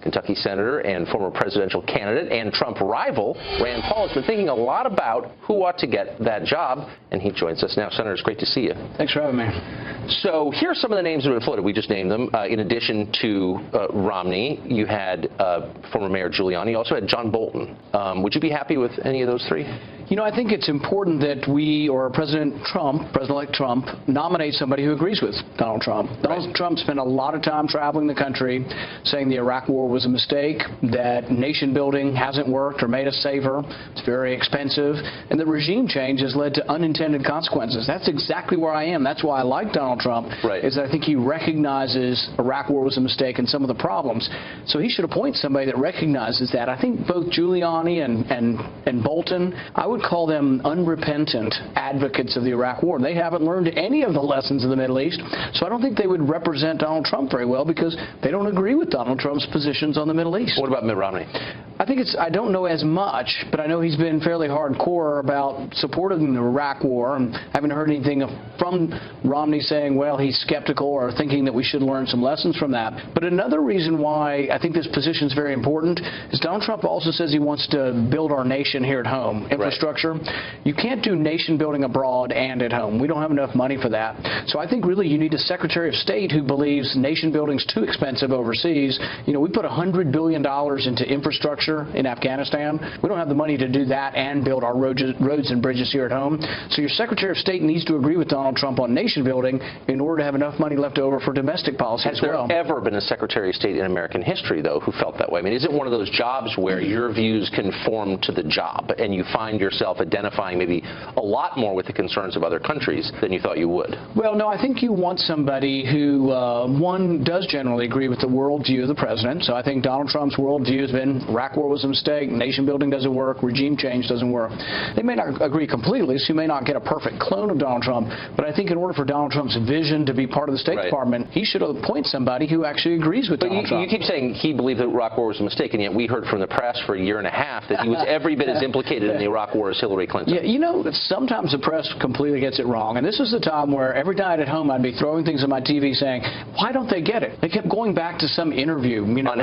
Kentucky senator and former presidential candidate and Trump rival, Rand Paul, has been thinking a lot about who ought to get that job, and he joins us now. Senator, it's great to see you. Thanks for having me. So here are some of the names that have been floated. We just named them. In addition to Romney, you had former Mayor Giuliani. You also had John Bolton. Would you be happy with any of those three? You know, I think it's important that we, or President-elect Trump, nominate somebody who agrees with Donald Trump. Donald Trump spent a lot of time traveling the country saying the Iraq War was a mistake, that nation building hasn't worked or made us safer, it's very expensive, and that regime change has led to unintended consequences. That's exactly where I am. That's why I like Donald Trump, is that I think he recognizes Iraq War was a mistake and some of the problems. So he should appoint somebody that recognizes that. I think both Giuliani and Bolton, I would call them unrepentant advocates of the Iraq War. They haven't learned any of the lessons of the Middle East, so I don't think they would represent Donald Trump very well because they don't agree with Donald Trump's positions on the Middle East. What about Mitt Romney? I don't know as much, but I know he's been fairly hardcore about supporting the Iraq War, and I haven't heard anything from Romney saying, well, he's skeptical or thinking that we should learn some lessons from that. But another reason why I think this position is very important is Donald Trump also says he wants to build our nation here at home. Infrastructure. You can't do nation building abroad and at home. We don't have enough money for that. So I think really you need a Secretary of State who believes nation building's too expensive overseas. You know, we put $100 billion into infrastructure in Afghanistan. We don't have the money to do that and build our roads and bridges here at home. So your Secretary of State needs to agree with Donald Trump on nation building in order to have enough money left over for domestic policy as well. Has there ever been a Secretary of State in American history, though, who felt that way? I mean, is it one of those jobs where your views conform to the job and you find yourself identifying maybe a lot more with the concerns of other countries than you thought you would? Well, no, I think you want somebody who, one, does generally agree with the worldview of the president. So I think Donald Trump's worldview has been Iraq War was a mistake, nation building doesn't work, regime change doesn't work. They may not agree completely, so you may not get a perfect clone of Donald Trump, but I think in order for Donald Trump's vision to be part of the State Department, he should appoint somebody who actually agrees with Donald Trump. You keep saying he believed that Iraq War was a mistake, and yet we heard from the press for a year and a half that he was every bit as implicated in the Iraq War as Hillary Clinton. Yeah, you know, sometimes the press completely gets it wrong, and this is the time where every night at home I'd be throwing things on my TV saying, why don't they get it? They kept going back to some interview, you know, on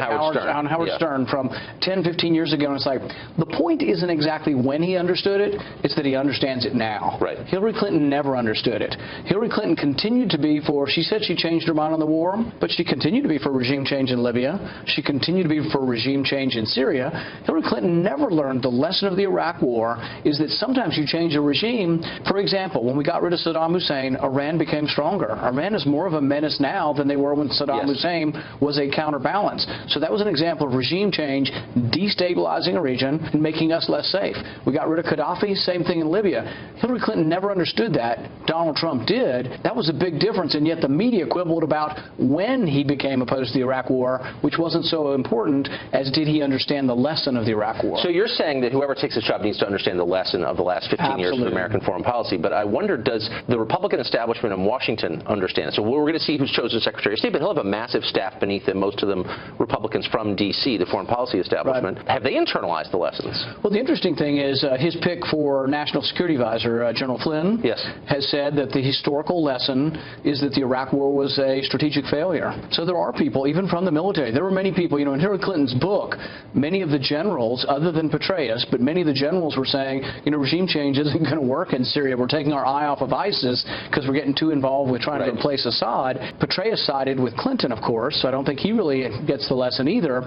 Howard Stern from 10, 15 years ago, and it's like, the point isn't exactly when he understood it, it's that he understands it now. Hillary Clinton never understood it. Hillary Clinton continued to be for, she said she changed her mind on the war, but she continued to be for regime change in Libya. She continued to be for regime change in Syria. Hillary Clinton never learned the lesson of the Iraq War is that sometimes you change a regime. For example, when we got rid of Saddam Hussein, Iran became stronger. Iran is more of a menace now than they were when Saddam Hussein was a counterbalance. So that was an example of regime change destabilizing a region and making us less safe. We got rid of Gaddafi, same thing in Libya. Hillary Clinton never understood that. Donald Trump did. That was a big difference, and yet the media quibbled about when he became opposed to the Iraq War, which wasn't so important as did he understand the lesson of the Iraq War. So you're saying that whoever takes this job needs to understand the lesson of the last 15 years of American foreign policy, but I wonder, does the Republican establishment in Washington understand it? So we're going to see who's chosen Secretary of State, but he'll have a massive staff beneath him, most of them Republicans from D.C., the foreign policy establishment. Have they internalized the lessons? Well, the interesting thing is his pick for National Security Advisor, General Flynn, has said that the historical lesson is that the Iraq War was a strategic failure. So there are people, even from the military, there were many people, you know, in Hillary Clinton's book, many of the generals, other than Patraeus, but many of the generals were saying, you know, regime change isn't going to work in Syria. We're taking our eye off of ISIS because we're getting too involved with trying to replace Assad. Petraeus sided with Clinton, of course, so I don't think he really gets the lesson either.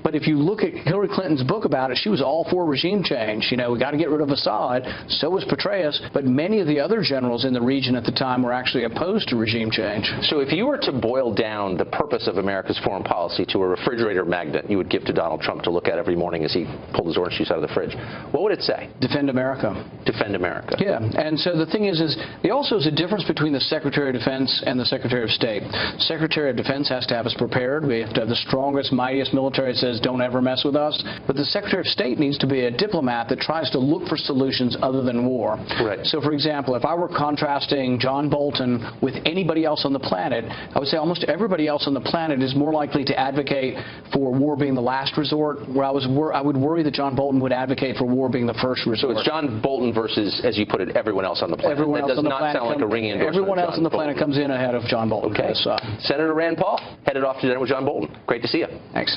But if you look at Hillary Clinton's book about it, she was all for regime change. You know, we got to get rid of Assad. So was Petraeus. But many of the other generals in the region at the time were actually opposed to regime change. So if you were to boil down the purpose of America's foreign policy to a refrigerator magnet you would give to Donald Trump to look at every morning as he pulled his orange juice out of the fridge, what would it say? Defend America. Defend America. Yeah. And so the thing is there also is a difference between the Secretary of Defense and the Secretary of State. Secretary of Defense has to have us prepared. We have to have the strongest, mightiest military that says don't ever mess with us. But the Secretary of State needs to be a diplomat that tries to look for solutions other than war. So, for example, if I were contrasting John Bolton with anybody else on the planet, I would say almost everybody else on the planet is more likely to advocate for war being the last resort, where I would worry that John Bolton would advocate for war being the first resort. So it's John Bolton versus, as you put it, everyone else on the planet. Everyone else on the planet. That does not sound like a ringing endorsement. Everyone else on the planet comes in ahead of John Bolton. Okay. Senator Rand Paul headed off to dinner with John Bolton. Great to see you. Thanks.